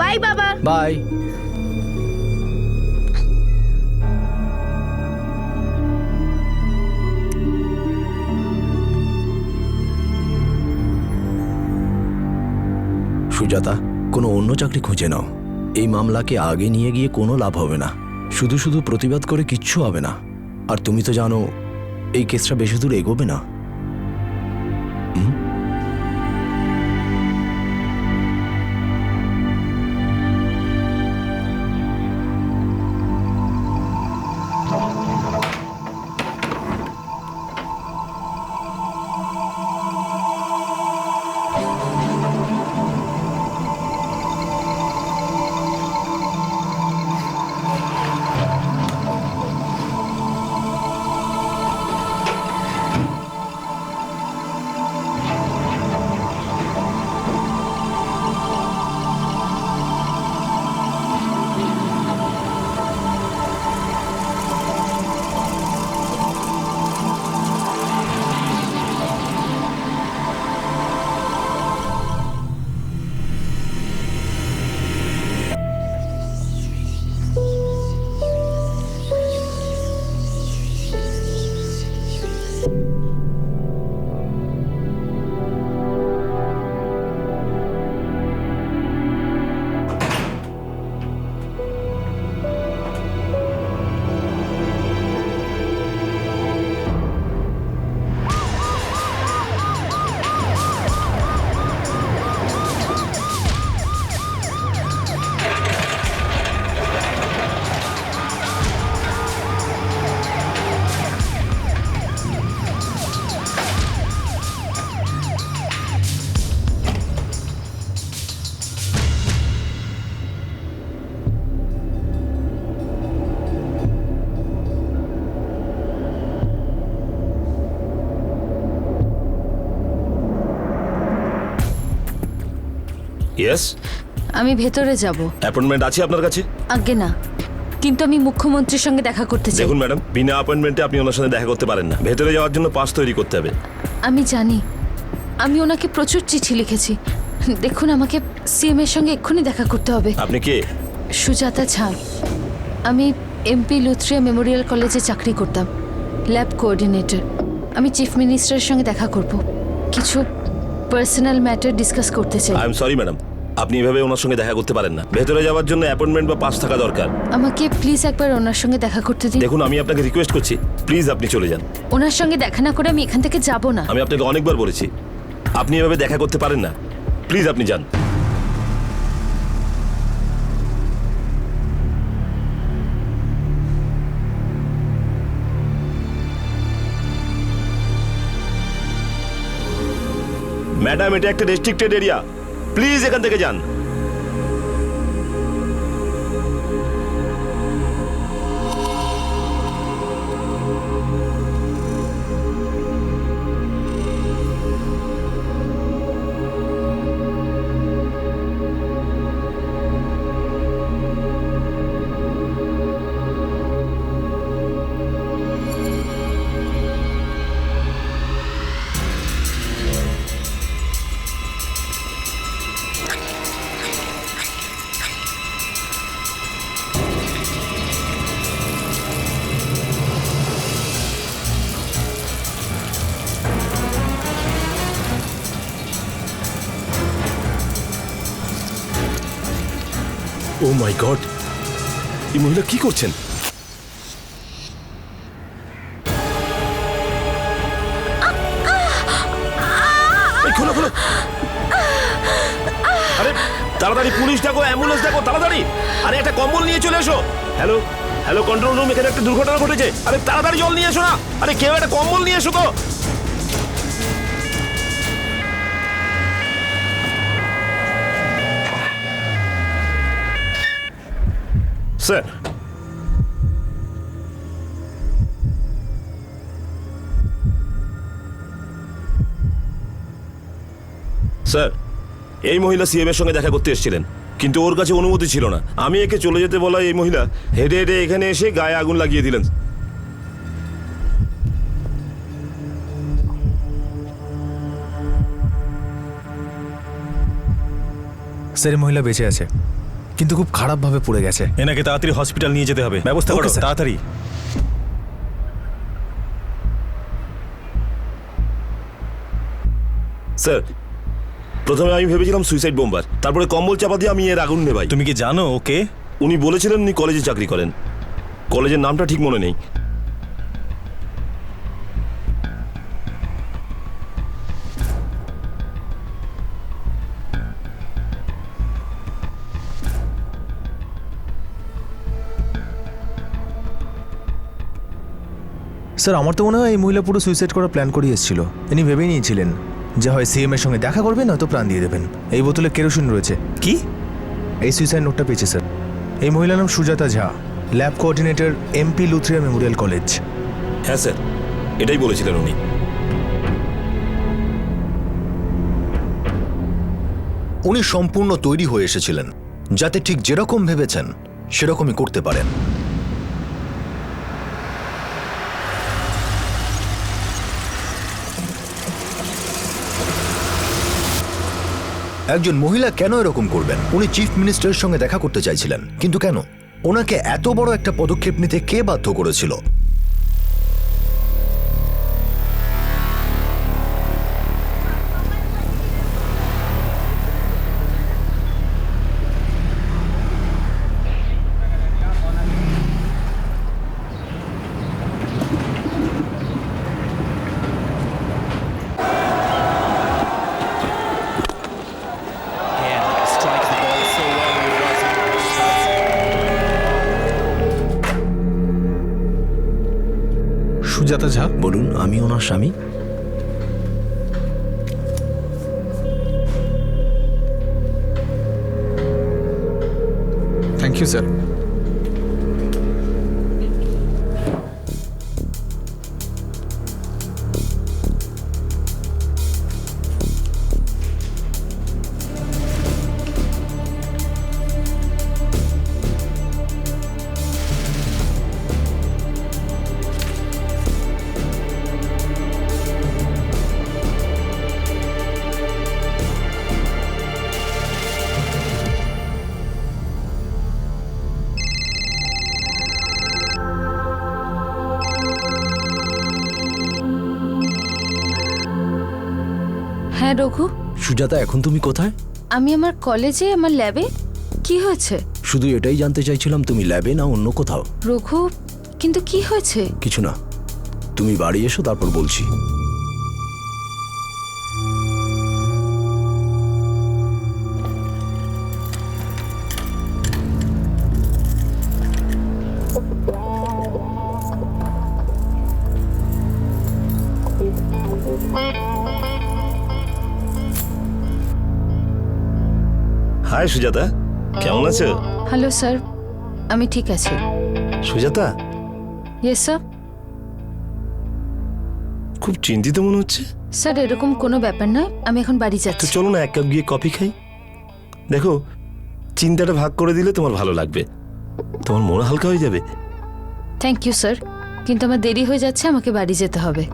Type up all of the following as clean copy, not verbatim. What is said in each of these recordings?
By বাবা। By. Sujata, কোনো অন্য চাকরি খুঁজে নাও। এই মামলাকে আগে নিয়ে গিয়ে কোনো লাভ হবে না। শুধু শুধু প্রতিবাদ করে কিচ্ছু হবে না। আর তুমি তো জানো এই কেসটা বেশি দূর এগোবে না। ইয়েস, আমি ভেতরে যাব। অ্যাপয়েন্টমেন্ট আছে আপনার কাছে? আজ্ঞে না, কিন্তু আমি মুখ্যমন্ত্রীর সঙ্গে দেখা করতে চাই। দেখুন ম্যাডাম, বিনা অ্যাপয়েন্টমেন্টে আপনি ওনার সাথে দেখা করতে পারেন না। ভেতরে যাওয়ার জন্য পাস তৈরি করতে হবে। আমি জানি, আমি ওনাকে প্রচুর চিঠি লিখেছি। দেখুন, আমাকে সিএম এর সঙ্গে এক্ষুনি দেখা করতে হবে। আপনি কে? সুজাতা ঝা। আমি এমপি লুথরিয়া মেমোরিয়াল কলেজে চাকরি করতাম, ল্যাব কোঅর্ডিনেটর। আমি চিফ মিনিস্টারের সঙ্গে দেখা করব, কিছু পার্সোনাল ম্যাটার ডিসকাস করতে চাই। আই এম সরি ম্যাডাম, আপনি এভাবে ওনার সঙ্গে দেখা করতে পারেন না। ভেতরে যাওয়ার জন্য অ্যাপয়েন্টমেন্ট বা পাস থাকা দরকার। আমাকে প্লিজ একবার ওনার সঙ্গে দেখা করতে দিন। দেখুন, আমি আপনাকে রিকোয়েস্ট করছি, প্লিজ আপনি চলে যান। ওনার সঙ্গে দেখা না করে আমি এখান থেকে যাব না। আমি আপনাকে অনেকবার বলেছি, আপনি এভাবে দেখা করতে পারেন না। প্লিজ আপনি যান। ম্যাডাম, এটা একটা রেস্ট্রিক্টেড এরিয়া, প্লিজ এখান থেকে যান। ও মাই গড, এই মহিলা কি করছেন? খোলো খোলো, আরে তাড়াতাড়ি পুলিশ ডাকো, অ্যাম্বুলেন্স ডাকো তাড়াতাড়ি। আরে একটা কম্বল নিয়ে চলে এসো। হ্যালো হ্যালো, কন্ট্রোল রুম, এখানে একটা দুর্ঘটনা ঘটেছে। আরে তাড়াতাড়ি জল নিয়ে এসো না। আরে কেউ একটা কম্বল নিয়ে এসো গো। স্যার, স্যার, এই মহিলা সিএম এর সঙ্গে দেখা করতে এসেছিলেন, কিন্তু ওর কাছে অনুমতি ছিল না। আমি একে চলে যেতে বলায় এই মহিলা হেঁটে হেঁটে এখানে এসে গায়ে আগুন লাগিয়ে দিলেন। স্যার, মহিলা বেঁচে আছে। কিন্তু খুব খারাপভাবে পড়ে গেছে। এনাকে তাড়াতাড়ি হসপিটাল নিয়ে যেতে হবে, ব্যবস্থা করো Okay, স্যার। তাড়াতাড়ি। স্যার, প্রথমে আমি ভেবেছিলাম সুইসাইড বোম্বার, তারপরে কম্বল চাপা দিয়ে আমি এর আগুন নেভাই। তুমি কি জানো ওকে? উনি বলেছিলেন উনি কলেজে চাকরি করেন। কলেজের নামটা ঠিক মনে নেই। স্যার আমার তো মনে হয় এই মহিলা পুরো সুইসাইড করার প্ল্যান করে এসেছিল। ইনি ভেবেই নিয়েছিলেন যে হয় সিএম এর সঙ্গে দেখা করবেন নয়তো প্রাণ দিয়ে দেবেন। এই বোতলে কেরোসিন রয়েছে। কি? এই সুইসাইড নোটটা পেয়েছে স্যার। এই মহিলার নাম Sujata Jha, lab coordinator, MP Lutharia memorial college. হ্যাঁ স্যার, এটাই বলেছিলেন উনি। উনি সম্পূর্ণ তৈরি হয়ে এসেছিলেন যাতে ঠিক যেরকম ভেবেছেন সেরকমই করতে পারেন। একজন মহিলা কেন এরকম করবেন? উনি চিফ মিনিস্টারের সঙ্গে দেখা করতে চাইছিলেন, কিন্তু কেন? ওনাকে এত বড় একটা পদক্ষেপ নিতে কে বাধ্য করেছিল? সুজাতা ঝা, বলুন, আমি ওনার স্বামী। Thank you sir. হ্যাঁ রঘু, সুজাতা, এখন তুমি কোথায়? আমি আমার কলেজে, আমার ল্যাবে। কি হয়েছে? শুধু এটাই জানতে চাইছিলাম, তুমি ল্যাবে না অন্য কোথাও? রঘু, কিন্তু কি হয়েছে? কিছু না, তুমি বাড়ি এসো, তারপর বলছি। হাই সুজাতা, কেমন আছো? হ্যালো স্যার, আমি ঠিক আছি। Sujata, yes sir. খুব চিন্তিত মনে হচ্ছে। স্যার এরকম কোনো ব্যাপার নয়, আমি এখন বাড়ি তো যাচ্ছি। চলো না এক কাপ গিয়ে কফি খাই। দেখো, চিন্তাটা ভাগ করে দিলে তোমার ভালো লাগবে, তোমার মন হালকা হয়ে যাবে। থ্যাংক ইউ স্যার, কিন্তু আমার দেরি হয়ে যাচ্ছে, আমাকে বাড়ি যেতে হবে।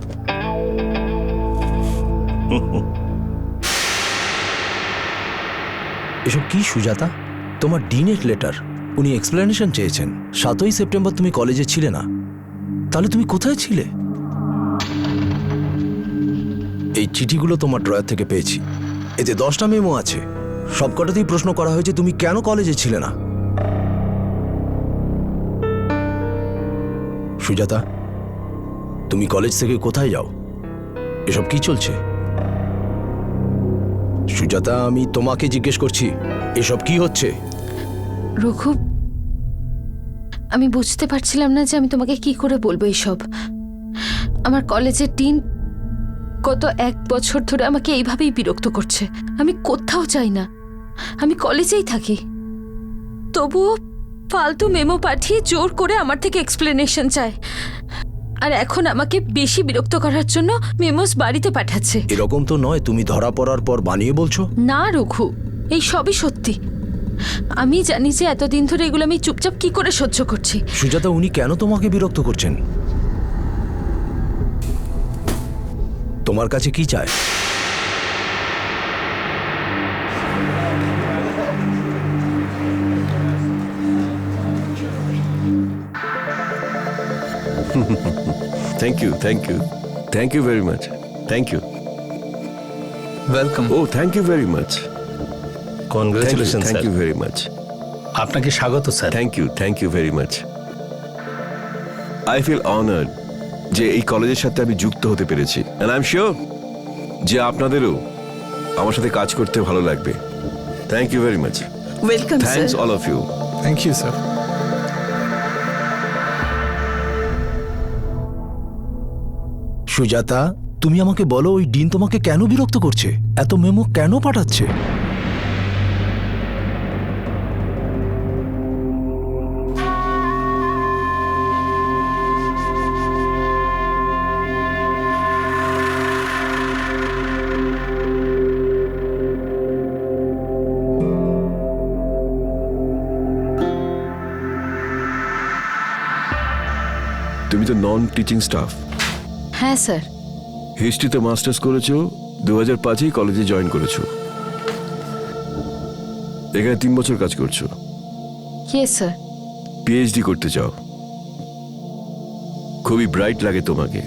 এসব কি সুজাতা? তোমার ডিনেট লেটার, উনি এক্সপ্লেনেশন চেয়েছেন। 7ই সেপ্টেম্বর তুমি কলেজে ছিলে না, তাহলে তুমি কোথায় ছিলে? এই চিঠিগুলো তোমার ড্রয়ার থেকে পেয়েছি, এতে 10টা মেমো আছে। সবকটাতেই প্রশ্ন করা হয়েছে তুমি কেন কলেজে ছিলে না। সুজাতা, তুমি কলেজ থেকে কোথায় যাও? এসব কি চলছে? সুজাতা, আমি তোমাকে জিজ্ঞেস করছি, এসব কি হচ্ছে? রঘু, আমি বুঝতে পারছিলাম না যে আমি তোমাকে কি করে বলবো এইসব। আমার কলেজের ডিন গত 1 বছর ধরে আমাকে এইভাবেই বিরক্ত করছে। আমি কোথাও যাই না, আমি কলেজেই থাকি, তবুও ফালতু মেমো পাঠিয়ে জোর করে আমার থেকে এক্সপ্লেনেশন চায়। আর এখন আমাকে বেশি বিরক্ত করার জন্য মেমোস বাড়িতে পাঠাচ্ছে। এরকম তো নয়, তুমি ধরা পড়ার পর বানিয়ে বলছো। না রঘু, এই সবই সত্যি। আমি জানি যে এতদিন ধরে এগুলো আমি চুপচাপ কি করে সহ্য করছি। সুজাতা, উনি কেন তোমাকে বিরক্ত করছেন? তোমার কাছে কি চায়? Thank you thank you thank you very much thank you welcome. ও thank you very much congratulation thank sir. You very much আপনাকে স্বাগত স্যার। Thank you very much I feel honoured যে এই কলেজের সাথে আমি যুক্ত হতে পেরেছি অ্যান্ড আই এম শিওর যে আপনাদেরও আমার সাথে কাজ করতে ভালো লাগবে। Thank you very much. Welcome sir. Thanks all of you. Thank you sir. Sujata, তুমি আমাকে বলো ওই ডিন তোমাকে কেন বিরক্ত করছে, এত মেমো কেন পাঠাচ্ছে? তুমি তো নন টিচিং স্টাফ, হ্যাঁ স্যার। হিস্ট্রিতে মাস্টার্স করেছো, 2005-এই কলেজে জয়েন করেছো, এখানে 3 বছর কাজ করছো, ইয়েস স্যার। পিএইচডি করতে চাও। খুবই ব্রাইট লাগে তোমাকে,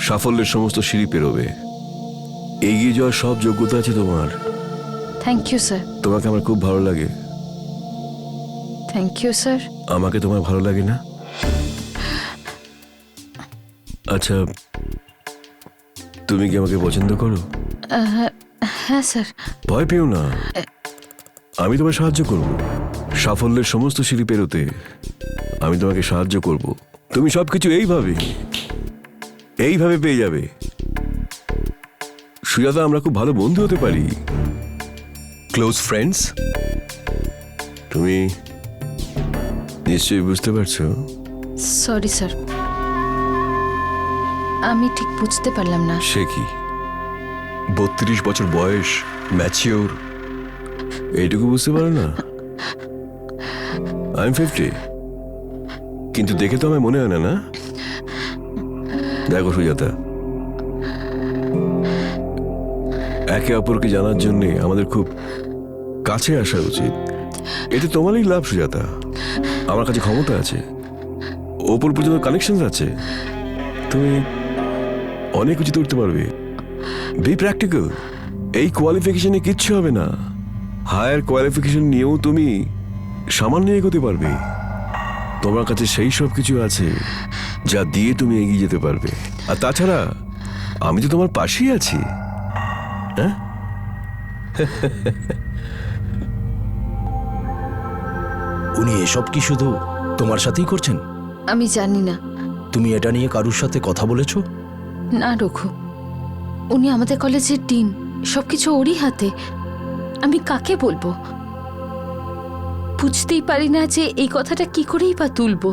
সাফল্যের সমস্ত সিঁড়ি পেরোবে, এগিয়ে যাওয়ার সব যোগ্যতা আছে তোমার। Thank you sir. তোমাকে আমার খুব ভালো লাগে। Thank you sir. আমাকে তোমার ভালো লাগে না? আচ্ছা, তুমি কি আমাকে পছন্দ করো? হ্যাঁ স্যার। ভয় পেও না, আমি তোমায় সাহায্য করব। সাফল্যের সমস্ত সিঁড়ি পেরোতে আমি তোমাকে সাহায্য করব। তুমি সবকিছু এইভাবে পেয়ে যাবে। সুজাতা, আমরা খুব ভালো বন্ধু হতে পারি, ক্লোজ ফ্রেন্ডস। তুমি নিশ্চয়ই বুঝতে পারছো। সরি স্যার, আমি ঠিক বুঝতে পারলাম না। সে কি, 32 বছর বয়স, ম্যাচিওর, এইটুকু বুঝতে পারো না? আই এম 50, কিন্তু দেখে তো আমার মনে হয় না। না দেখো সুজাতা, একে অপরকে জানার জন্য আমাদের খুব কাছে আসা উচিত। এতে তোমারই লাভ সুজাতা। আমার কাছে ক্ষমতা আছে, ওপর পর্যন্ত কানেকশন আছে, তুমি অনেক কিছু করতে পারবে। B practical. এই কোয়ালিফিকেশনে কিচ্ছু হবে না, হায়ার কোয়ালিফিকেশন নিয়েও তুমি সামান্য এগোতে পারবে। তোমার কাছে সেই সব কিছু আছে যা দিয়ে তুমি এগিয়ে যেতে পারবে। আর তাছাড়া আমি তো তোমার পাশেই আছি। হ্যাঁ, উনি এসব কি শুধু তোমার সাথেই করছেন? আমি জানি না। তুমি এটা নিয়ে কারুর সাথে কথা বলেছো? না রঘু, উনি আমাদের কলেজের ডিন, সবকিছু ওরই হাতে। আমি কাকে বলবো? বুঝতেই পারি না যে এই কথাটা কি করেই বা তুলবো।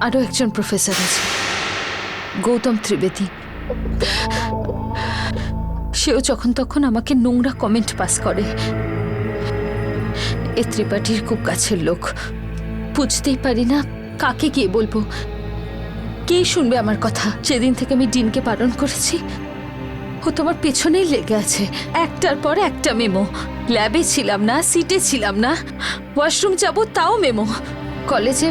আরো একজন প্রফেসর আছে, গৌতম ত্রিবেদী। সেও যখন তখন আমাকে নোংরা কমেন্ট পাস করে। এ ত্রিপাঠীর খুব কাছের লোক। বুঝতেই পারি না কাকে গিয়ে বলবো, কে শুনবে আমার কথা। সেদিন থেকে আমি ডিনকে বারণ করেছি, ও তোমার পেছনেই লেগে আছে। একটার পর একটা মেমো। ল্যাবে ছিলাম না, সিটে ছিলাম না, ওয়াশরুম যাব তাও মেমো। কলেজে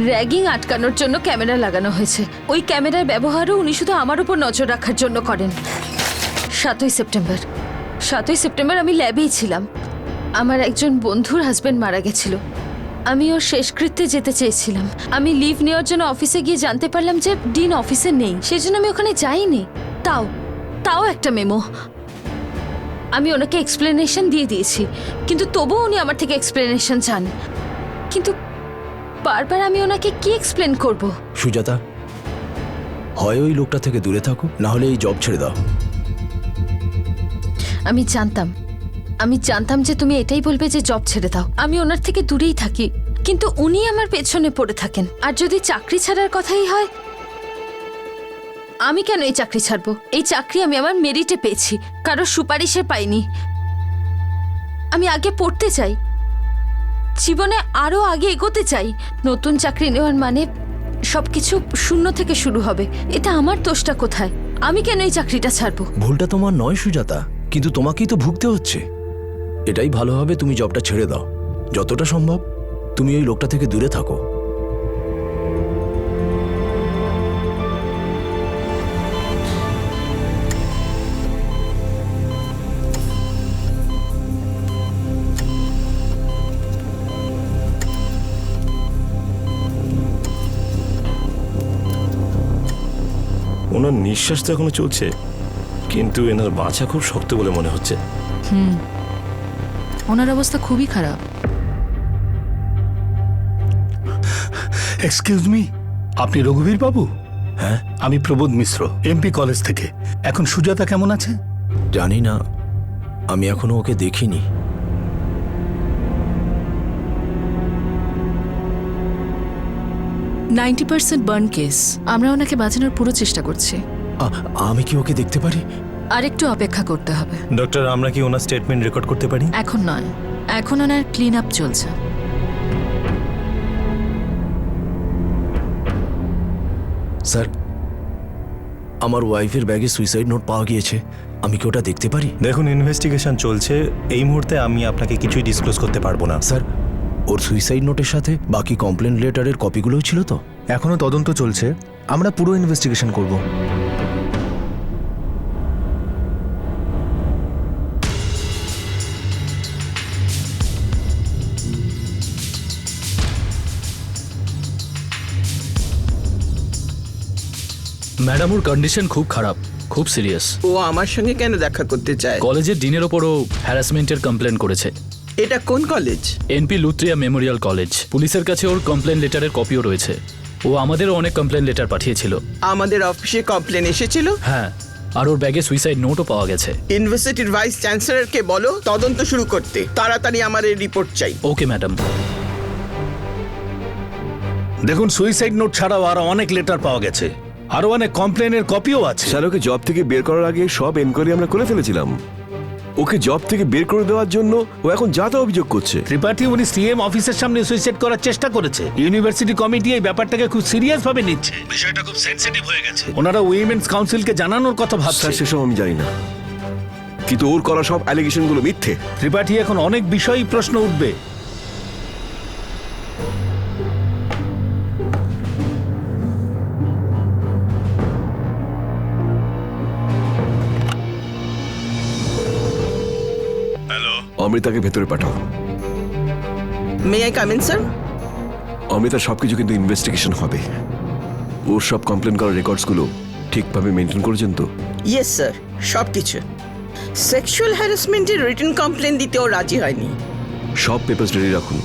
র্যাগিং আটকানোর জন্য ক্যামেরা লাগানো হয়েছে। ওই ক্যামেরার ব্যবহারও উনি শুধু আমার উপর নজর রাখার জন্য করেন। 7ই সেপ্টেম্বর আমি ল্যাবেই ছিলাম। আমার একজন বন্ধুর হাজবেন্ড মারা গেছিল। আমি ওর শেষকৃত্যে যেতে চেয়েছিলাম। আমি লিভ নেওয়ার জন্য অফিসে গিয়ে জানতে পারলাম যে ডিন অফিসে নেই, সেজন্য আমি ওখানে যাইনি। তাও একটা মেমো। আমি ওনাকে এক্সপ্লেনেশন দিয়ে দিয়েছি, কিন্তু তবুও উনি আমার থেকে এক্সপ্লেনেশন চান। কিন্তু বারবার আমি ওনাকে কি এক্সপ্লেন করব? সুজাতা, হয় ওই লোকটা থেকে দূরে থাকো, না হলে এই জব ছেড়ে দাও। আমি জানতাম যে তুমি এটাই বলবে যে জব ছেড়ে দাও। আমি ওনার থেকে দূরেই থাকি, কিন্তু উনি আমার পেছনে পড়ে থাকেন। আর যদি চাকরি ছাড়ার কথাই হয়, আমি কেন এই চাকরি ছাড়বো? এই চাকরি আমি আমার মেরিটে পেয়েছি, কারো সুপারিশে পাইনি। আমি আগে পড়তে চাই, জীবনে আরো আগে এগোতে চাই। নতুন চাকরি নেওয়ার মানে সবকিছু শূন্য থেকে শুরু হবে। এটা আমার দোষটা কোথায়? আমি কেন এই চাকরিটা ছাড়বো? ভুলটা তোমার নয় সুজাতা, কিন্তু তোমাকেই তো ভুগতে হচ্ছে। এটাই ভালো হবে তুমি জবটা ছেড়ে দাও। যতটা সম্ভব তুমি ওই লোকটা থেকে দূরে থাকো। ওনার নিঃশ্বাস তো এখনো চলছে, কিন্তু এনার বাঁচা খুব শক্ত বলে মনে হচ্ছে। ওনার অবস্থা খুবই খারাপ। এক্সকিউজ মি, আপনি রঘুবীর বাবু? হ্যাঁ, আমি প্রবোধ মিশ্র, এমপি কলেজ থেকে। এখন সুজাতা কেমন আছে? জানি না, আমি এখনো ওকে দেখিনি। 90% বার্ন কেস। আমরা ওনাকে বাঁচানোর পুরো চেষ্টা করছি। আমি কি ওকে দেখতে পারি? আরেকটু অপেক্ষা করতে হবে। ডক্টর, আমরা কি ওনার স্টেটমেন্ট রেকর্ড করতে পারি? এখন নয়, এখন ওনার ক্লিন আপ চলছে। স্যার, আমার ওয়াইফের ব্যাগে সুইসাইড নোট পাওয়া গিয়েছে। আমি কি ওটা দেখতে পারি? দেখুন, ইনভেস্টিগেশন চলছে, এই মুহূর্তে আমি আপনাকে কিছুই ডিসক্লোজ করতে পারবো না। স্যার, ওর সুইসাইড নোটের সাথে বাকি কমপ্লেন লেটারের কপিগুলোও ছিল তো? এখনো তদন্ত চলছে, আমরা পুরো ইনভেস্টিগেশন করব। ম্যাডাম, ওর কন্ডিশন খুব খারাপ, খুব সিরিয়াস। ও আমার সঙ্গে কেন দেখা করতে চায়? কলেজের ডিনের ওপরও হ্যারাসমেন্টের কমপ্লেন করেছে। এটা কোন college? NP Lutharia memorial college. পুলিশের কাছে ওর কমপ্লেন লেটারের কপিও রয়েছে। ও আমাদেরও অনেক কমপ্লেন লেটার পাঠিয়েছিল। আমাদের অফিসে কমপ্লেন এসেছিল। হ্যাঁ, আর ওর ব্যাগে সুইসাইড নোটও পাওয়া গেছে। ইউনিভার্সিটির ভাইস চ্যান্সেলরকে বলো তদন্ত শুরু করতে। তাড়াতাড়ি আমার এই রিপোর্ট চাই। Okay madam. দেখুন, সুইসাইড নোট ছাড়াও আরো অনেক লেটার পাওয়া গেছে, আরো অনেক কমপ্লেনের কপিও আছে। স্যার, ওকে জব থেকে বের করার আগে সব এনকোয়ারি আমরা করে ফেলেছিলাম। ওকে জব থেকে বের করে দেওয়ার জন্য ও এখন যা তা অভিযোগ করছে। ত্রিপাঠী উনি সিএম অফিসের সামনে সুইসাইড করার চেষ্টা করেছে। ইউনিভার্সিটি কমিটি এই ব্যাপারটাকে খুব সিরিয়াস ভাবে নিচ্ছে। বিষয়টা খুব সেনসিটিভ হয়ে গেছে। ওনারা উইমেন্স কাউন্সিলকে জানানোর কথা ভাবছে। স্যার, সেসব আমি জানি না, কিন্তু ওর করা সব অ্যালিগেশনগুলো মিথ্যে। ত্রিপাঠী, এখন অনেক বিষয়ই প্রশ্ন উঠবে। অমৃতাকে ভেতরে পাঠাও। May I come in sir? অমৃতার সবকিছু কিন্তু ইনভেস্টিগেশন হবে। ওর সব কমপ্লেন করার রেকর্ডসগুলো ঠিকভাবে মেনটেন করেছেন তো? ইয়েস স্যার, সব কিছু। সেক্সুয়াল হ্যারাসমেন্টের রিটেন কমপ্লেন দিতেও রাজি হয়নি। সব পেপারস রেডি রাখুন।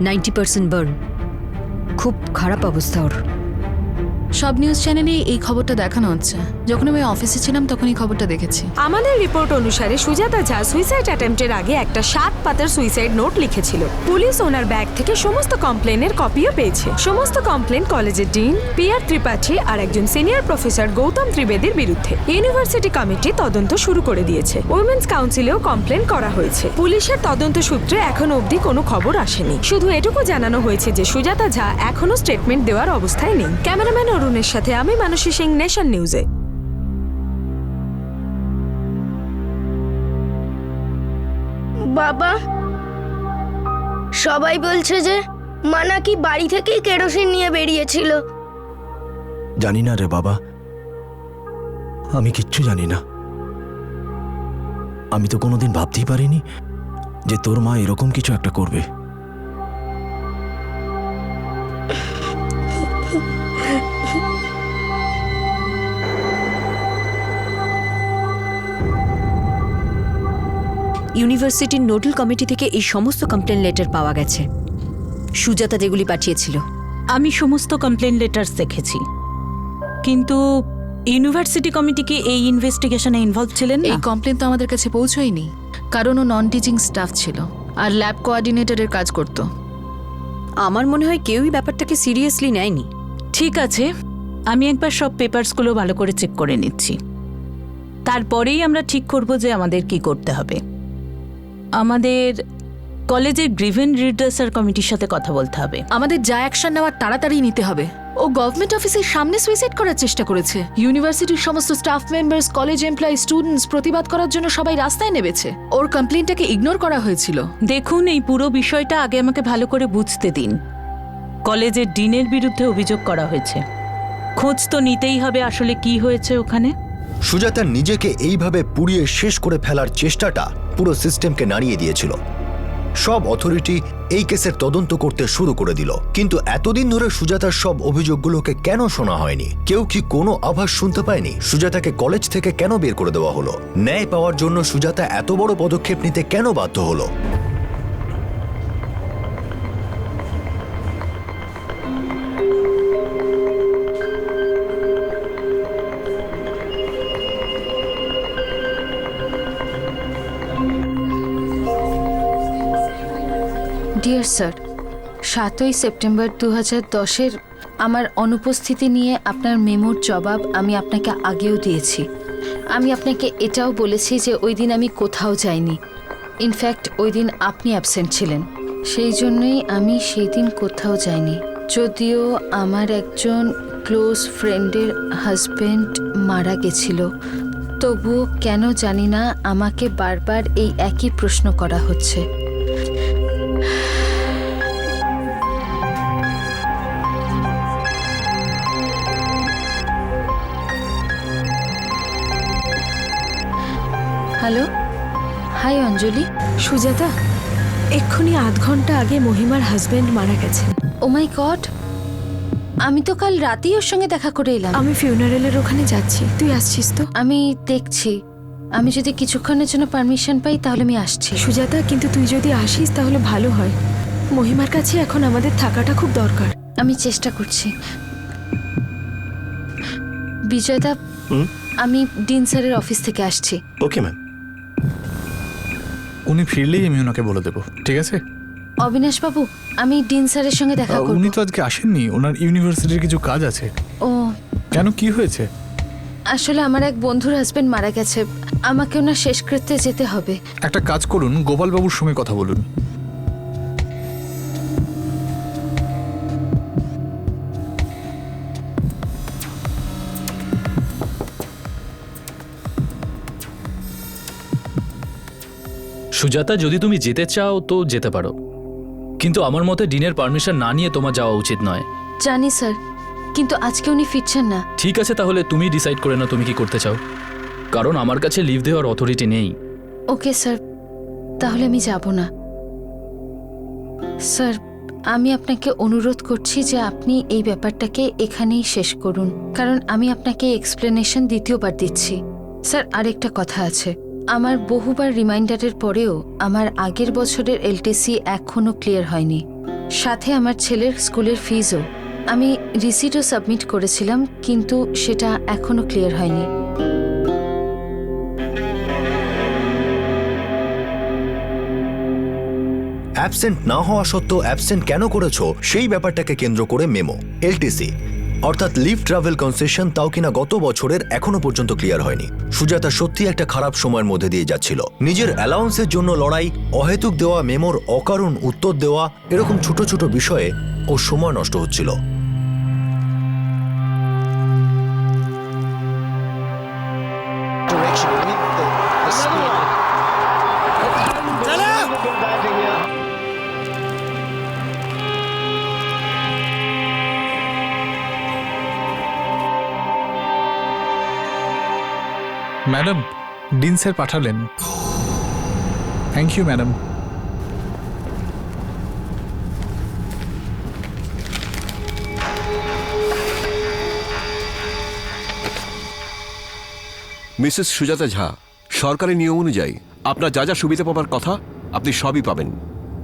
90% বার্ন, খুব খারাপ অবস্থা ওর। সব নিউজ চ্যানেলে এই খবরটা দেখানো হচ্ছে। যখন আমি অফিসে ছিলাম তখন এই খবরটা দেখেছি। আমাদের রিপোর্ট অনুসারে সুজাতা ঝা সুইসাইড অ্যাটেম্পটের আগে একটা 7 পাতার সুইসাইড নোট লিখেছিল। পুলিশ ওনার ব্যাগ থেকে সমস্ত কমপ্লেনের কপিও পেয়েছে। সমস্ত কমপ্লেন কলেজের ডিন পিআর ত্রিপাঠী আর একজন সিনিয়র প্রফেসর গৌতম ত্রিবেদীর বিরুদ্ধে। ইউনিভার্সিটি কমিটি তদন্ত শুরু করে দিয়েছে। উইমেন্স কাউন্সিলেও কমপ্লেন করা হয়েছে। পুলিশের তদন্ত সূত্রে এখনো অবধি কোনো খবর আসেনি। শুধু এটুকু জানানো হয়েছে যে সুজাতা ঝা এখনো স্টেটমেন্ট দেওয়ার অবস্থায় নেই। ক্যামেরাম্যান অরুণের সাথে আমি মানসী সিং, নেশন নিউজে। বাবা, সবাই বলছে যে মা নাকি বাড়ি থেকেই কেরোসিন নিয়ে বেরিয়েছিল। জানি না রে বাবা, আমি কিচ্ছু জানি না। আমি তো কোনোদিন ভাবতেই পারিনি যে তোর মা এরকম কিছু একটা করবে। ইউনিভার্সিটির নোডাল কমিটি থেকে এই সমস্ত কমপ্লেন লেটার পাওয়া গেছে। সুজাতা যেগুলি পাঠিয়েছিল। আমি সমস্ত কমপ্লেন লেটার্স দেখেছি, কিন্তু ইউনিভার্সিটি কমিটি কি এই ইনভেস্টিগেশনে ইনভলভ ছিলেন না? এই কমপ্লেন তো আমাদের কাছে পৌঁছয়নি, কারণ ও নন টিচিং স্টাফ ছিল আর ল্যাব কোঅর্ডিনেটরের কাজ করত। আমার মনে হয় কেউই ব্যাপারটাকে সিরিয়াসলি নেয়নি। ঠিক আছে, আমি একবার সব পেপারসগুলো ভালো করে চেক করে নিচ্ছি। তারপরেই আমরা ঠিক করব যে আমাদের কি করতে হবে। আমাদের কলেজের গ্রিভেন্স রিড্রেসার কমিটির সাথে কথা বলতে হবে। আমাদের যা অ্যাকশন নেওয়ার তাড়াতাড়ি নিতে হবে। ও গভর্নমেন্ট অফিসের সামনে সুইসাইড করার চেষ্টা করেছে। ইউনিভার্সিটির সমস্ত staff members, college employee, students প্রতিবাদ করার জন্য সবাই রাস্তায় নেমেছে। ওর কমপ্লেনটাকে ইগনোর করা হয়েছিল। দেখুন, এই পুরো বিষয়টা আগে আমাকে ভালো করে বুঝতে দিন। কলেজের ডিনের বিরুদ্ধে অভিযোগ করা হয়েছে, খোঁজ তো নিতেই হবে আসলে কি হয়েছে ওখানে। সুজাতা নিজেকে এইভাবে পুড়িয়ে শেষ করে ফেলার চেষ্টাটা পুরো সিস্টেমকে নাড়িয়ে দিয়েছিল। সব অথরিটি এই কেসের তদন্ত করতে শুরু করে দিল, কিন্তু এতদিন ধরে সুজাতার সব অভিযোগগুলোকে কেন শোনা হয়নি? কেউ কি কোনো আভাস শুনতে পায়নি? সুজাতাকে কলেজ থেকে কেন বের করে দেওয়া হলো? ন্যায় পাওয়ার জন্য সুজাতা এত বড় পদক্ষেপ নিতে কেন বাধ্য হলো? ডিয়ার স্যার, 7ই সেপ্টেম্বর 2010-এর আমার অনুপস্থিতি নিয়ে আপনার মেমোর জবাব আমি আপনাকে আগেও দিয়েছি। আমি আপনাকে এটাও বলেছি যে ওই দিন আমি কোথাও যাইনি। ইনফ্যাক্ট ওই দিন আপনি অ্যাবসেন্ট ছিলেন, সেই জন্যই আমি সেই দিন কোথাও যাইনি। যদিও আমার একজন ক্লোজ ফ্রেন্ডের হাজব্যান্ড মারা গেছিল, তবুও কেন জানি না আমাকে বারবার এই একই প্রশ্ন করা হচ্ছে। হ্যালো, হাই অঞ্জলি। সুজাতা, এক্ষুনি আধ ঘন্টা আগে মহিমার হাজবেন্ড মারা গেছেন। ও মাই গড, আমি তো কাল রাতেই ওর সঙ্গে দেখা করে এলাম। আমি ফিউনারেলের ওখানে যাচ্ছি, তুই আসছিস তো? আমি দেখছি, আমি যদি কিছুক্ষণের জন্য পারমিশন পাই তাহলে আমি আসছি। সুজাতা, কিন্তু তুই যদি আসিস তাহলে ভালো হয়। মহিমার কাছে এখন আমাদের থাকাটা খুব দরকার। আমি চেষ্টা করছি। বিজয়দা, আমি ডিন স্যারের অফিস থেকে আসছি। Okay ma'am. উনি ফিরলেই আমি ওনাকে বলে দেবো, ঠিক আছে? অবিনাশ বাবু, আমি ডিন স্যারের সঙ্গে দেখা করব। উনি তো আজকে আসেননি, ওনার ইউনিভার্সিটির কিছু কাজ আছে। ও কেন, কি হয়েছে? আসলে আমার এক বন্ধুর হাজবেন্ড মারা গেছে, আমাকে ওনার শেষকৃত্যে যেতে হবে। একটা কাজ করুন, গোপালবাবুর সঙ্গে কথা বলুন। সুজাতা, যদি তুমি যেতে চাও তো যেতে পারো, কিন্তু আমার মতে ডিনের পারমিশন না নিয়ে তোমার যাওয়া উচিত নয়। জানি স্যার, কিন্তু আজকে উনি ফিরছেন না। ঠিক আছে, তাহলে তুমি ডিসাইড করে নাও তুমি কি করতে চাও, কারণ আমার কাছে লিভ দেওয়ার অথরিটি নেই। ওকে স্যার, তাহলে আমি যাব না। স্যার, আমি আপনাকে অনুরোধ করছি যে আপনি এই ব্যাপারটাকে এখানেই শেষ করুন, কারণ আমি আপনাকে এক্সপ্লেনেশন দ্বিতীয়বার দিচ্ছি। স্যার, আরেকটা কথা আছে, আমার বহুবার রিমাইন্ডারের পরেও আমার আগের বছরের এলটিসি এখনও ক্লিয়ার হয়নি, সাথে আমার ছেলের স্কুলের ফিজও। আমি রিসিটও সাবমিট করেছিলাম, কিন্তু সেটা এখনও ক্লিয়ার হয়নি। অ্যাবসেন্ট না হওয়া সত্ত্বেও অ্যাবসেন্ট কেন করেছো সেই ব্যাপারটাকে কেন্দ্র করে মেমো। এলটিসি অর্থাৎ লিভ ট্রাভেল কনসেশন, তাও কিনা গত বছরের এখনো পর্যন্ত ক্লিয়ার হয়নি। সুজাতা সত্যি একটা খারাপ সময়ের মধ্যে দিয়ে যাচ্ছিল। নিজের অ্যালাউন্সের জন্য লড়াই, অহেতুক দেওয়া মেমোর অকারণ উত্তর দেওয়া, এরকম ছোট ছোট বিষয়ে ওর সময় নষ্ট হচ্ছিল। ম্যাডাম, ডিন স্যার পাঠালেন। Thank you madam. Mrs Sujata Jha, সরকারি নিয়ম অনুযায়ী আপনার যা যা সুবিধা পাবার কথা আপনি সবই পাবেন।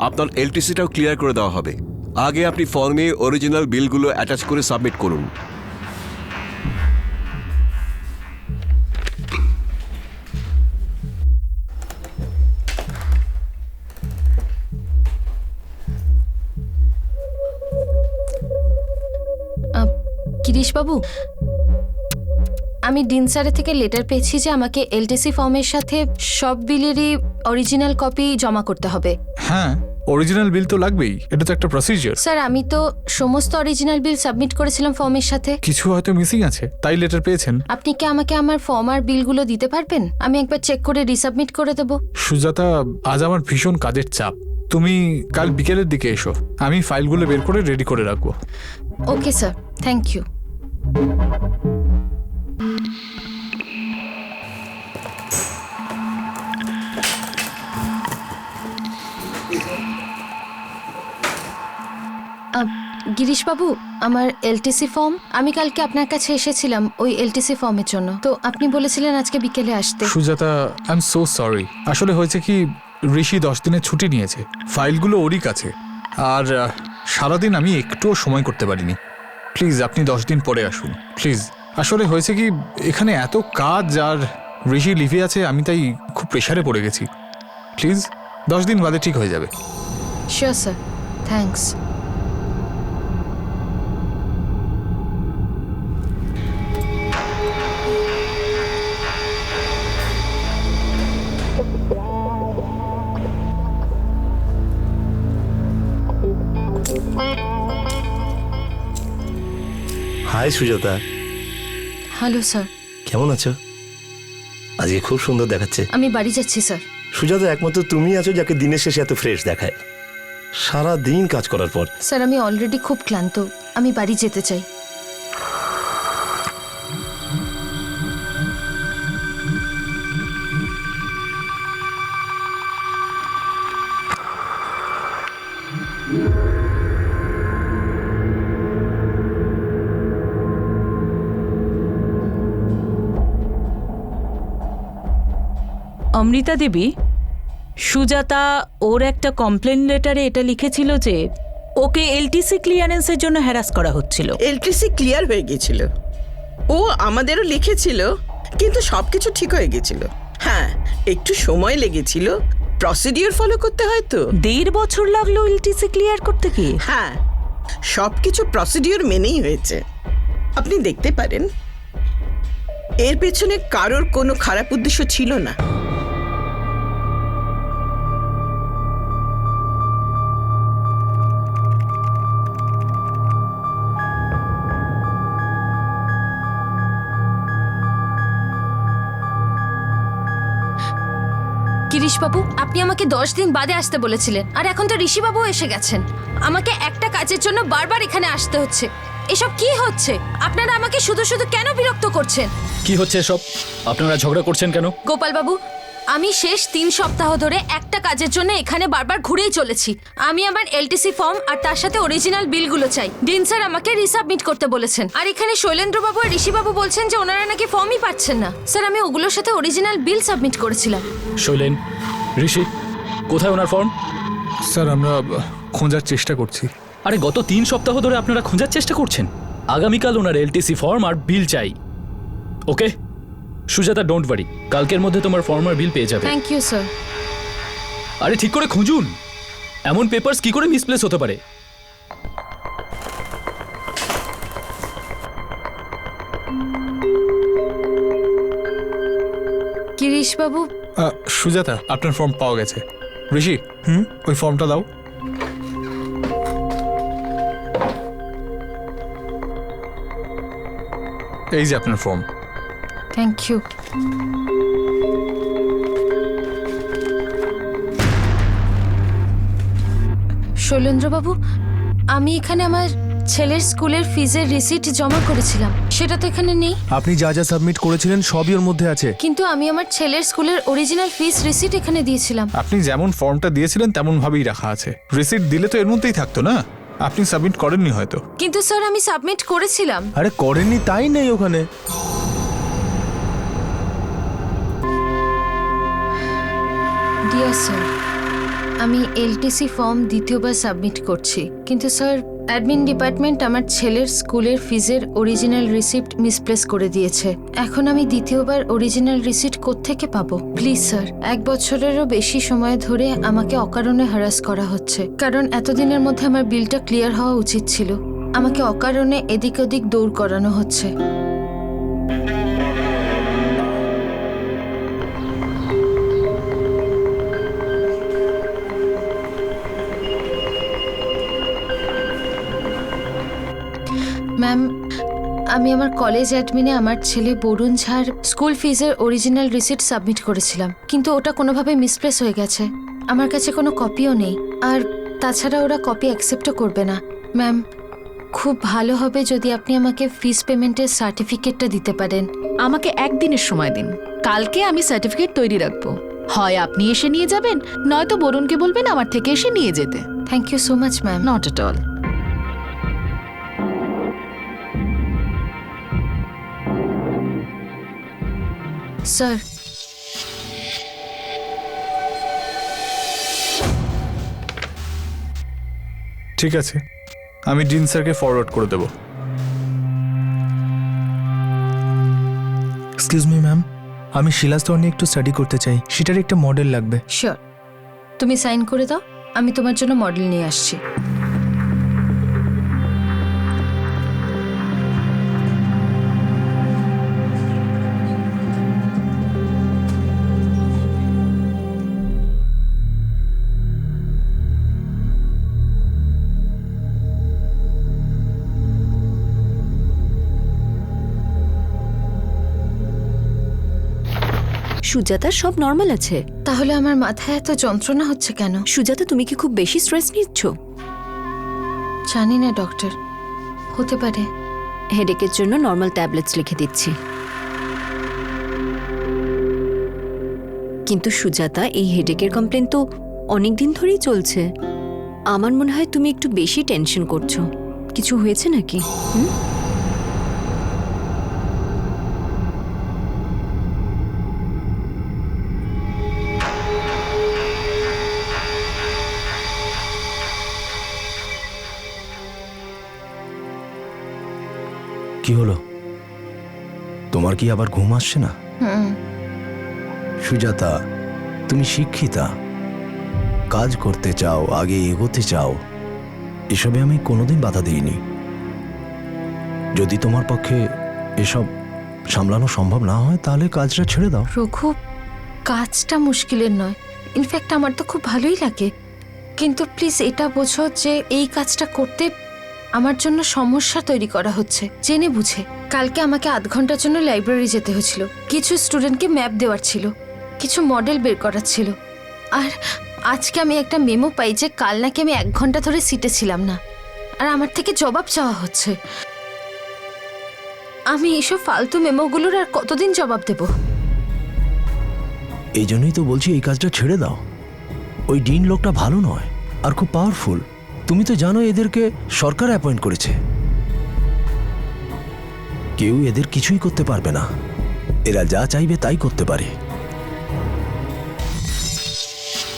আপনার এলটিসিটাও ক্লিয়ার করে দেওয়া হবে। আগে আপনি ফর্মে অরিজিনাল বিলগুলো অ্যাটাচ করে সাবমিট করুন। গিরিশবাবু, আমি ডিন স্যারের থেকে লেটার পেয়েছি যে আমাকে এলটিসি ফর্মের সাথে সব বিলেরই অরিজিনাল কপি জমা করতে হবে। হ্যাঁ, অরিজিনাল বিল তো লাগবেই, এটা তো একটা প্রসিজার। স্যার, আমি তো সমস্ত অরিজিনাল বিল সাবমিট করেছিলাম ফর্মের সাথে। কিছু হয়তো মিসিং আছে, তাই লেটার পেয়েছেন। আপনি কি আমাকে আমার ফর্ম আর বিলগুলো দিতে পারবেন? আমি একবার চেক করে রিসাবমিট করে দেবো। সুজাতা, আজ আমার ভীষণ কাজের চাপ, তুমি কাল বিকেলের দিকে এসো, আমি ফাইলগুলো বের করে রেডি করে রাখবো। Okay sir, thank you. গিরিশবাবু, আমার এলটিসি ফর্ম, আমি কালকে আপনার কাছে এসেছিলাম ওই এলটিসি ফর্মের জন্য, তো আপনি বলেছিলেন আজকে বিকেলে আসতে। Sujata, I am so sorry. আসলে হয়েছে কি, ঋষি 10 দিনের ছুটি নিয়েছে, ফাইলগুলো ওরই কাছে, আর সারাদিন আমি একটুও সময় করতে পারিনি। প্লিজ আপনি 10 দিন পরে আসুন প্লিজ। আসলে হয়েছে কি, এখানে এত কাজ আর ঋষি লিভে আছে, আমি তাই খুব প্রেশারে পড়ে গেছি। প্লিজ 10 দিন বাদে ঠিক হয়ে যাবে। Sure sir, thanks. Hi Sujata, hello sir. কেমন আছো? আজকে খুব সুন্দর দেখাচ্ছে। আমি বাড়ি যাচ্ছি স্যার। সুজাতা, একমাত্র তুমি আছো যাকে দিনের শেষে এত ফ্রেশ দেখায়, সারা দিন কাজ করার পর। স্যার আমি অলরেডি খুব ক্লান্ত, আমি বাড়ি যেতে চাই। অমৃতা দেবী, সুজাতা ওর একটা কমপ্লেন লেটারে এটা লিখেছিল যে ওকে এলটিসি ক্লিয়ারেন্সের জন্য হ্যারাস করা হচ্ছিল। এলটিসি ক্লিয়ার হয়ে গেছিল, ও আমাদেরও লিখেছিল, কিন্তু সবকিছু ঠিক হয়ে গেছিল। হ্যাঁ, একটু সময় লেগেছিল, প্রসিডিওর ফলো করতে হয় তো। 1.5 বছর লাগলো এলটিসি ক্লিয়ার করতে গিয়ে? হ্যাঁ, সবকিছু প্রসিডিওর মেনেই হয়েছে। আপনি দেখতে পারেন এর পেছনে কারোর কোনো খারাপ উদ্দেশ্য ছিল না। গিরিশবাবু, আপনি আমাকে 10 দিন বাদে আসতে বলেছিলেন, আর এখন তো ঋষিবাবু এসে গেছেন। আমাকে একটা কাজের জন্য বারবার এখানে আসতে হচ্ছে। এসব কি হচ্ছে? আপনারা আমাকে শুধু শুধু কেন বিরক্ত করছেন? কি হচ্ছে সব? আপনারা ঝগড়া করছেন কেন? গোপালবাবু, আমি শেষ 3 সপ্তাহ ধরে একটা কাজের জন্য এখানে বারবার ঘুরেই চলেছি। আমি আমার এলটিসি ফর্ম আর তার সাথে অরিজিনাল বিলগুলো চাই। ডিন স্যার আমাকে রিসাবমিট করতে বলেছেন, আর এখানে শৈলেন্দ্রবাবু আর ঋষিবাবু বলছেন যে ওনারা নাকি ফর্মই পাচ্ছেন না। স্যার, আমি ওগুলোর সাথে অরিজিনাল বিল সাবমিট করেছিলাম। শৈলেন, ঋষি, কোথায় ওনার ফর্ম? স্যার আমরা খোঁজার চেষ্টা করছি। আরে গত 3 সপ্তাহ ধরে আপনারা খোঁজার চেষ্টা করছেন। আগামীকাল ওনার এলটিসি ফর্ম আর বিল চাই। ওকে সুজাতা, ডোন্ট ওয়ারি, কালকের মধ্যে তোমার ফর্ম আর বিল পেয়ে যাবে। Thank you sir. আরে ঠিক করে খুঁজুন, এমন পেপারস কি করে মিসপ্লেস হতে পারে? গিরিশবাবু, সুজাতা, আপনার ফর্ম পাওয়া গেছে। ঋষি, ওই ফর্মটা দাও। এই যে আপনার ফর্ম। Thank you. শৈলেন্দ্রবাবু, আমি এখানে আমার ছেলের স্কুলের ফিজের রিসিট জমা করেছিলাম, সেটা তো এখানে নেই। আপনি যা যা সাবমিট করেছিলেন সবই ওর মধ্যে আছে। কিন্তু আমি আমার ছেলের স্কুলের অরিজিনাল ফিস রিসিট এখানে দিয়েছিলাম। আপনি যেমন ফর্মটা দিয়েছিলেন তেমন ভাবেই রাখা আছে। রিসিট দিলে তো এর মধ্যেই থাকতো না? আপনি সাবমিট করেননি হয়তো। কিন্তু স্যার, আমি সাবমিট করেছিলাম। আরে করেননি তাই নেই ওখানে। ডিয়ার স্যার, আমি এলটিসি ফর্ম দ্বিতীয়বার সাবমিট করছি, কিন্তু স্যার অ্যাডমিন ডিপার্টমেন্ট আমার ছেলের স্কুলের ফিজের অরিজিনাল রিসিপ্ট মিসপ্লেস করে দিয়েছে। এখন আমি দ্বিতীয়বার অরিজিনাল রিসিপ্ট কোত্থেকে পাবো? প্লিজ স্যার, 1 বছরেরও বেশি সময় ধরে আমাকে অকারণে হ্যারাস করা হচ্ছে, কারণ এতদিনের মধ্যে আমার বিলটা ক্লিয়ার হওয়া উচিত ছিল। আমাকে অকারণে এদিক ওদিক দৌড় করানো হচ্ছে। ম্যাম, আমি আমার কলেজ অ্যাডমিনে আমার ছেলে বরুণ ঝার স্কুল ফিজের অরিজিনাল রিসিট সাবমিট করেছিলাম, কিন্তু ওটা কোনোভাবে মিসপ্লেস হয়ে গেছে। আমার কাছে কোনো কপিও নেই, আর তাছাড়া ওরা কপি অ্যাকসেপ্টও করবে না। ম্যাম, খুব ভালো হবে যদি আপনি আমাকে ফিস পেমেন্টের সার্টিফিকেটটা দিতে পারেন। আমাকে 1 দিনের সময় দিন, কালকে আমি সার্টিফিকেট তৈরি রাখবো। হয় আপনি এসে নিয়ে যাবেন, নয়তো বরুণকে বলবেন আমার থেকে এসে নিয়ে যেতে। Thank you so much ma'am. Not at all. Sir, ঠিক আছে, আমি ডিন স্যারকে ফরওয়ার্ড করে দেবো। এক্সকিউজ মি ম্যাম, আমি শিলাস্তর নিয়ে একটু স্টাডি করতে চাই, সেটার একটা মডেল লাগবে। শিওর, তুমি সাইন করে দাও, আমি তোমার জন্য মডেল নিয়ে আসছি। সুজাতা, সব নর্মাল আছে। তাহলে আমার মাথায় এত যন্ত্রণা হচ্ছে কেন? সুজাতা, তুমি কি খুব বেশি স্ট্রেস নিচ্ছ? জানি না ডক্টর, হতে পারে। হেডেকের জন্য নর্মাল ট্যাবলেটস লিখে দিচ্ছি। কিন্তু সুজাতা, এই হেডেকের কমপ্লেন তো অনেক দিন ধরেই চলছে। আমার মনে হয় তুমি একটু বেশি টেনশন করছো। কিছু হয়েছে নাকি? কি হলো? তোমার কি আবার ঘুম আসছে না? সুজাতা, তুমি শিক্ষিতা, কাজ করতে চাও, আগে এগোতে চাও, এসবে আমি কোনোদিন বাধা দিইনি। যদি তোমার পক্ষে এসব সামলানো সম্ভব না হয় তাহলে কাজটা ছেড়ে দাও। রঘু, কাজটা মুশকিলের নয়, ইনফ্যাক্ট আমার তো খুব ভালোই লাগে, কিন্তু প্লিজ এটা বোঝো যে এই কাজটা করতে আমার জন্য সমস্যা তৈরি করা হচ্ছে জেনে বুঝে। কালকে আমাকে আধ ঘন্টার জন্য লাইব্রেরি যেতে হয়েছিল, কিছু স্টুডেন্টকে ম্যাপ দেওয়ার ছিল, কিছু মডেল বের করার ছিল, আর আজকে আমি একটা মেমো পাই যে কাল নাকি আমি 1 ঘন্টা ধরে সিটে ছিলাম না, আর আমার থেকে জবাব চাওয়া হচ্ছে। আমি এইসব ফালতু মেমোগুলোর আর কতদিন জবাব দেব? এই জন্যই তো বলছি এই কাজটা ছেড়ে দাও। ওই ডিন লোকটা ভালো নয় আর খুব পাওয়ারফুল। তুমি তো জানো এদেরকে সরকার অ্যাপয়েন্ট করেছে। কেউ এদের কিছুই করতে পারবে না, এরা যা চাইবে তাই করতে পারে।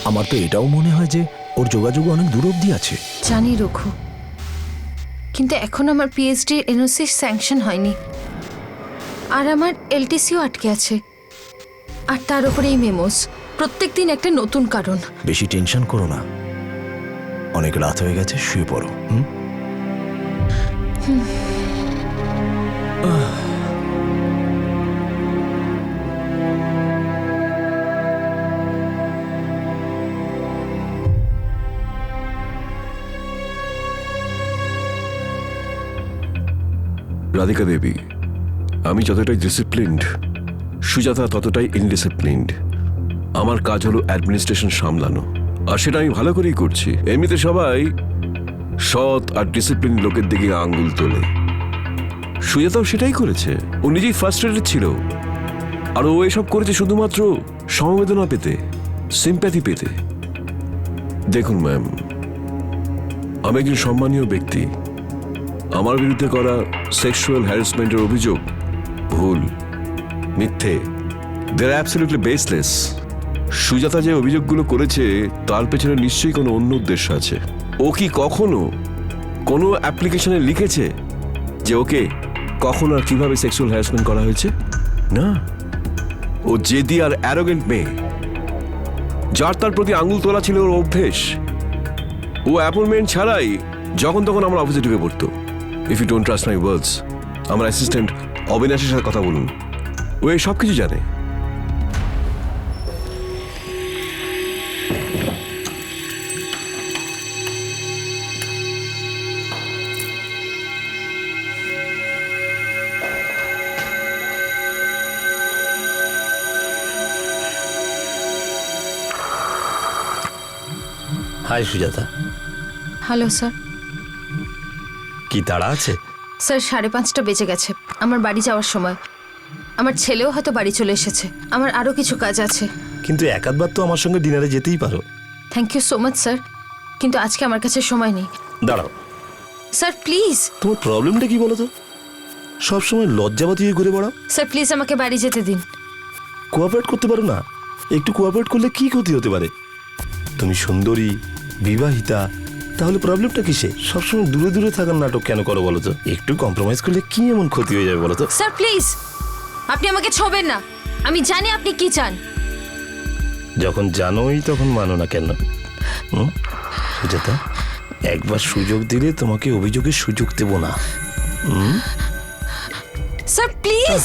আমার তো এটাও মনে হয় যে ওর যোগাযোগ অনেক দূর অবধি আছে। জানি রঘু, কিন্তু এখন আমার পিএইচডি এনওসি স্যাংশন হয়নি, আর আমার এলটিসিও আটকে আছে, আর তার উপরে এই মেমোস, প্রত্যেকদিন একটা নতুন কারণ। বেশি টেনশন করো না, অনেক রাত হয়ে গেছে, শুয়ে পড়ো। রাধিকা দেবী, আমি যতটাই ডিসিপ্লিনড, সুজাতা ততটাই ইনডিসিপ্লিনড। আমার কাজ হলো অ্যাডমিনিস্ট্রেশন সামলানো, আর সেটা আমি ভালো করেই করছি। এমনিতে সবাই সৎ আর ডিসিপ্লিন লোকের দিকে আঙ্গুল তোলে, সুজাতাও সেটাই করেছে। ও নিজেই ফার্স্ট্রেটেড ছিল, আর ও এসব করেছে শুধুমাত্র সমবেদনা পেতে, সিম্প্যাথি পেতে। দেখুন ম্যাম, আমি একজন সম্মানীয় ব্যক্তি। আমার বিরুদ্ধে করা সেক্সুয়াল হ্যারাসমেন্টের অভিযোগ ভুল, মিথ্যে, দে আর অ্যাবসলিউটলি বেসলেস। সুজাতা যে অভিযোগগুলো করেছে তার পেছনে নিশ্চয়ই কোনো অন্য উদ্দেশ্য আছে। ও কি কখনো কোনো অ্যাপ্লিকেশনে লিখেছে যে ওকে কখন আর কিভাবে সেক্সুয়াল হ্যারাসমেন্ট করা হয়েছে? না, ও জেদি আর অ্যারোগেন্ট মেয়ে, যার তার প্রতি আঙুল তোলা ছিল ওর অভ্যেস। ও অ্যাপয়েন্টমেন্ট ছাড়াই যখন তখন আমার অফিসে ঢুকে পড়তো। If you don't trust my words, আমার অ্যাসিস্ট্যান্ট অবিনাশের সাথে কথা বলুন, ও এই সব কিছু জানে। হাই সুজাতা। Hello sir. কি তাড়া আছে? স্যার 5:30 বেজে গেছে, আমার বাড়ি যাওয়ার সময়। আমার ছেলেও হয়তো বাড়ি চলে এসেছে, আমার আরও কিছু কাজ আছে। কিন্তু এক আধবার তো আমার সঙ্গে ডিনারে যেতেই পারো। Thank you so much sir, কিন্তু আজকে আমার কাছে সময় নেই। দাঁড়াও, স্যার প্লিজ। তোমার প্রবলেমটা কি বলো তো? সবসময় লজ্জাবাতি হয়ে ঘুরে বেড়াও। স্যার প্লিজ আমাকে বাড়ি যেতে দিন। কোঅপারেট করতে পারো না? একটু কোঅপারেট করলে কি ক্ষতি হতে পারে? তুমি সুন্দরী, বিবাহিতা, তাহলে প্রবলেমটা কিসে? সবসময় দূরে দূরে থাকার নাটক কেন করো বলো তো? একটু কম্প্রোমাইজ করলে কি এমন ক্ষতি হয়ে যাবে বলো তো? স্যার প্লিজ, আপনি আমাকে ছোবেন না। আমি জানি আপনি কি চান। যখন জানোই তখন মানো না কেন? সুজাতা, একবার সুযোগ দিলে তোমাকে অভিযোগের সুযোগ দেব না। Sir please.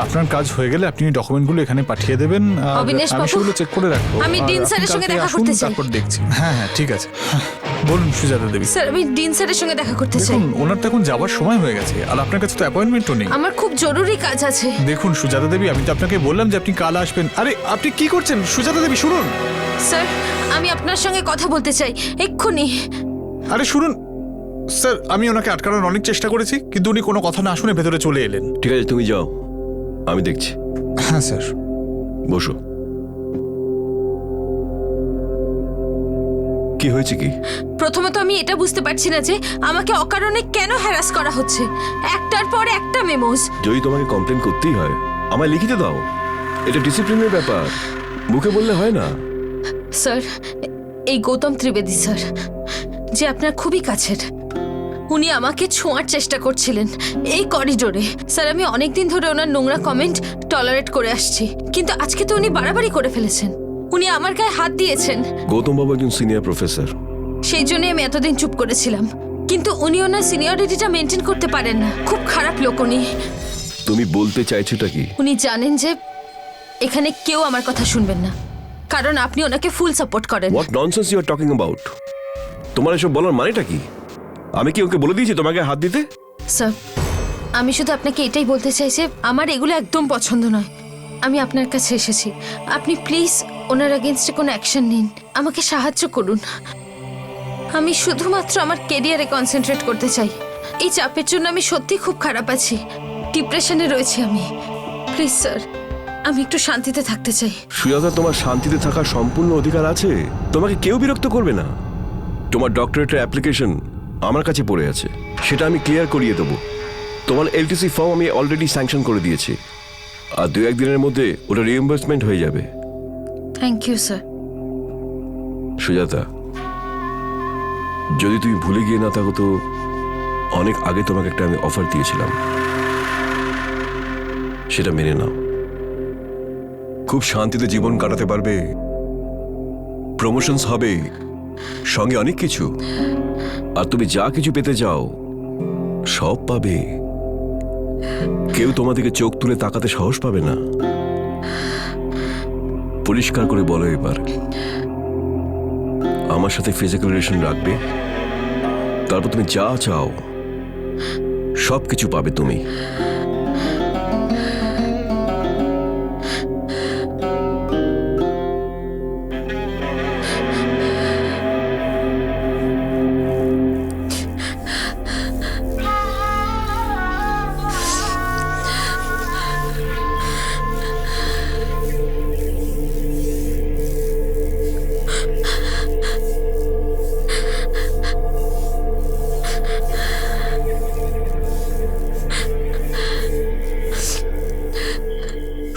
আপনার কাজ হয়ে গেলে আপনি ডকুমেন্টগুলো এখানে পাঠিয়ে দেবেন, আর অবিনাশ আমি বাবু, সেগুলো চেক করে রাখবো। আমি আর ডিন আপনি স্যারের সঙ্গে কালকে দেখা আসুন, করতে চাই। তারপর দেখছি। হ্যাঁ হ্যাঁ ঠিক আছে। বলুন সুজাতা দেবী। স্যার আমি ডিন স্যারের সঙ্গে দেখা করতে চাই। দেখুন ওনার তো এখন যাওয়ার সময় হয়ে গেছে, আর আপনার কাছে তো অ্যাপয়েন্টমেন্টও নেই। আমার খুব জরুরি কাজ আছে। দেখুন সুজাতা দেবী, আমি তো আপনাকে বললাম যে আপনি কাল আসবেন। আরে আপনি কি করছেন সুজাতা দেবী, শুনুন। স্যার আমি আপনার সঙ্গে কথা বলতে চাই এক্ষুনি। আরে শুনুন স্যার, আমি ওনাকে আটকানোর অনেক চেষ্টা করেছি, কিন্তু উনি কোনো কথা না শুনে ভেতরে চলে এলেন। ঠিক আছে, তুমি যাও, আমি দেখছি। হ্যাঁ স্যার। বসো। কি হয়েছে কি? প্রথমত আমি এটা বুঝতে পারছি না যে আমাকে অকারণে কেন হ্যারাস করা হচ্ছে। একটার পর একটা মেমোস। যদি তোমাকে কমপ্লেন করতেই হয় আমায় লিখিতে দাও, এটা ডিসিপ্লিনের ব্যাপার, মুখে বললে হয় না। স্যার এই গৌতম ত্রিবেদী স্যার, যে আপনার খুবই কাছের, উনি আমাকে ছোঁয়ার চেষ্টা করছিলেন এই করিডোরে। স্যার আমি অনেকদিন ধরে ওনার নোংরা কমেন্ট টলারেট করে আসছি, কিন্তু আজকে তো উনি বাড়াবাড়ি করে ফেলেছেন। উনি আমার গায়ে হাত দিয়েছেন। গৌতম বাবু একজন সিনিয়র প্রফেসর, সেই জন্য আমি এতদিন চুপ করেছিলাম, কিন্তু উনি ওনার সিনিয়রিটিটা মেনটেন করতে পারেন না। খুব খারাপ লোক উনি। তুমি বলতে চাইছোটা কি? উনি জানেন যে এখানে কেউ আমার কথা শুনবেন না, কারণ আপনি ওনাকে ফুল সাপোর্ট করেন। What nonsense you are talking about? তোমার এসব বলার মানেটা কি? আমি কি ওকে বলে দিয়েছি তোমাকে হাত দিতে? স্যার আমি শুধু আপনাকে এটাই বলতে চাই যে আমার এগুলো একদম পছন্দ নয়। আমি আপনার কাছে এসেছি, আপনি প্লিজ ওনার এগেনস্টে কোনো অ্যাকশন নিন, আমাকে সাহায্য করুন। আমি শুধুমাত্র আমার কেরিয়ারে কনসেন্ট্রেট করতে চাই। এই চাপের জন্য আমি সত্যি খুব খারাপ আছি, ডিপ্রেশনে রয়েছি আমি। প্লিজ স্যার, আমি একটু শান্তিতে থাকতে চাই। সুজাতা, তোমার শান্তিতে থাকার সম্পূর্ণ অধিকার আছে, তোমাকে কেউ বিরক্ত করবে না। তোমার ডক্টরেটের অ্যাপ্লিকেশন আমার কাছে পড়ে আছে, সেটা আমি ক্লিয়ার করিয়ে দেবো। তোমার এলটিসি ফর্ম আমি অলরেডি স্যাংশন করে দিয়েছি, আর 2-1 দিনের মধ্যে ওটা রিএম্বার্সমেন্ট হয়ে যাবে। Thank you sir. সুজাতা, যদি তুমি ভুলে গিয়ে না থাকো তো অনেক আগে তোমাকে একটা আমি অফার দিয়েছিলাম, সেটা মেনে নাও। খুব শান্তিতে জীবন কাটাতে পারবে, প্রমোশনস হবে, সঙ্গে অনেক কিছু, আর তুমি যা কিছু পেতে চাও সব পাবে। কেউ তোমাদেরকে চোখ তুলে তাকাতে সাহস পাবে না। পরিষ্কার করে বলো এবার, আমার সাথে ফিজিক্যাল রিলেশন রাখবে, তারপর তুমি যা চাও সব কিছু পাবে তুমি।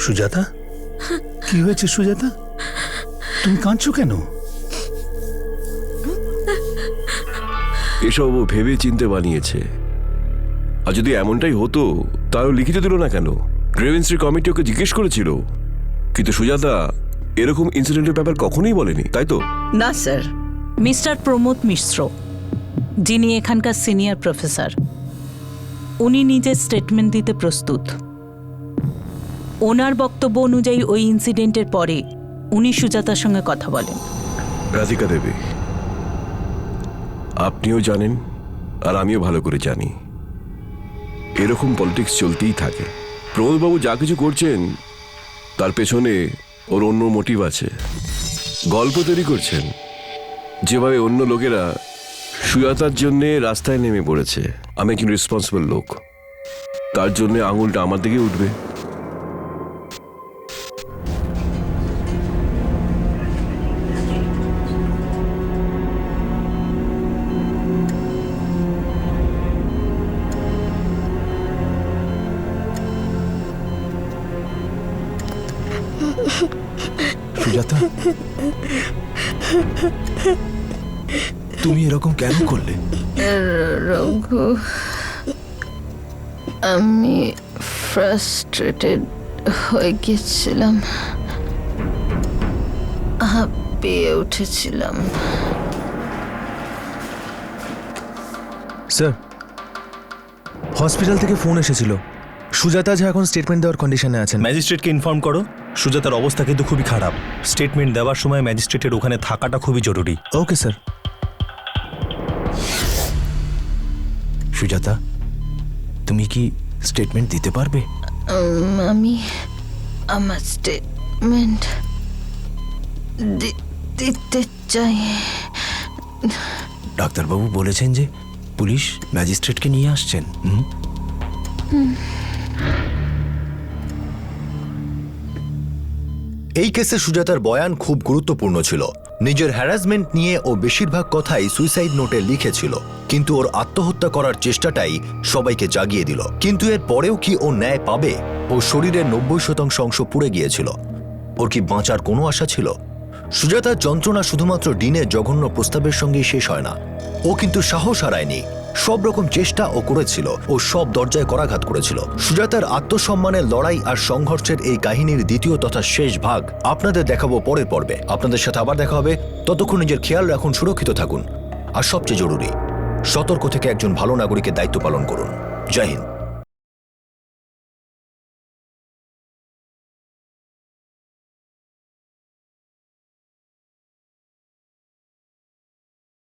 সুজাতা, কি হয়েছে সুজাতা? তুমি কাঁদছো কেন? এসব ও ভেবে চিনতে বানিয়েছে, আর যদি এমনটাই হতো তাহলে লিখিত দিল না কেন? গ্রেভেন্সি কমিটি ওকে জিজ্ঞেস করেছিল, কিন্তু সুজাতা এরকম ইনসিডেন্টের ব্যাপার কখনোই বলেনি, তাই তো? না স্যার। মিস্টার প্রমোদ মিশ্র, যিনি এখানকার সিনিয়র প্রফেসর, উনি নিজের স্টেটমেন্ট দিতে প্রস্তুত। ওনার বক্তব্য অনুযায়ী ওই ইনসিডেন্টের পরে উনি সুজাতার সঙ্গে কথা বলেন। রাধিকা দেবী, আপনিও জানেন আর আমিও ভালো করে জানি এরকম পলিটিক্স চলতেই থাকে। প্রমোদবাবু যা কিছু করছেন তার পেছনে ওর অন্য মোটিভ আছে। গল্প তৈরি করছেন, যেভাবে অন্য লোকেরা সুজাতার জন্যে রাস্তায় নেমে পড়েছে। আমি একজন রেসপন্সিবল লোক, তার জন্য আঙুলটা আমার দিকে উঠবে। তুমি এরকম কেন করলে? রঘু, আমি ফ্রাস্ট্রেটেড হয়ে গেছিলাম, হাঁপিয়ে উঠেছিলাম। স্যার, হসপিটাল থেকে ফোন এসেছিল। সুজাতা ঝা এখন স্টেটমেন্ট দেওয়ার কন্ডিশনে আছেন। ম্যাজিস্ট্রেটকে ইনফর্ম করো। সুজাতার অবস্থা কিন্তু খুবই খারাপ। স্টেটমেন্ট দেওয়ার সময় ম্যাজিস্ট্রেটের ওখানে থাকাটা খুবই জরুরি। Okay sir. সুজাতা, তুমি কি স্টেটমেন্ট দিতে পারবে? আমি আমার স্টেটমেন্ট দিতে চাই। ডাক্তারবাবু বলেছেন যে পুলিশ ম্যাজিস্ট্রেটকে নিয়ে আসছেন। এই কেসে সুজাতার বয়ান খুব গুরুত্বপূর্ণ ছিল। নিজের হ্যারাসমেন্ট নিয়ে ও বেশিরভাগ কথাই সুইসাইড নোটে লিখেছিল, কিন্তু ওর আত্মহত্যা করার চেষ্টাটাই সবাইকে জাগিয়ে দিল। কিন্তু এর পরেও কি ও ন্যায় পাবে? ও শরীরের 90% অংশ পুড়ে গিয়েছিল। ওর কি বাঁচার কোনো আশা ছিল? সুজাতার যন্ত্রণা শুধুমাত্র ডিনের জঘন্য প্রস্তাবের সঙ্গেই শেষ হয় না। ও কিন্তু সাহস হারায়নি। সব রকম চেষ্টা ও করেছিল, ও সব দরজায় করাঘাত করেছিল। সুজাতার আত্মসম্মানের লড়াই আর সংঘর্ষের এই কাহিনীর দ্বিতীয় তথা শেষ ভাগ আপনাদের দেখাবো পরের পর্বে। আপনাদের সাথে আবার দেখা হবে। ততক্ষণ নিজের খেয়াল রাখুন, সুরক্ষিত থাকুন, আর সবচেয়ে জরুরি, সতর্ক থেকে একজন ভালো নাগরিকের দায়িত্ব পালন করুন। জয় হিন্দ।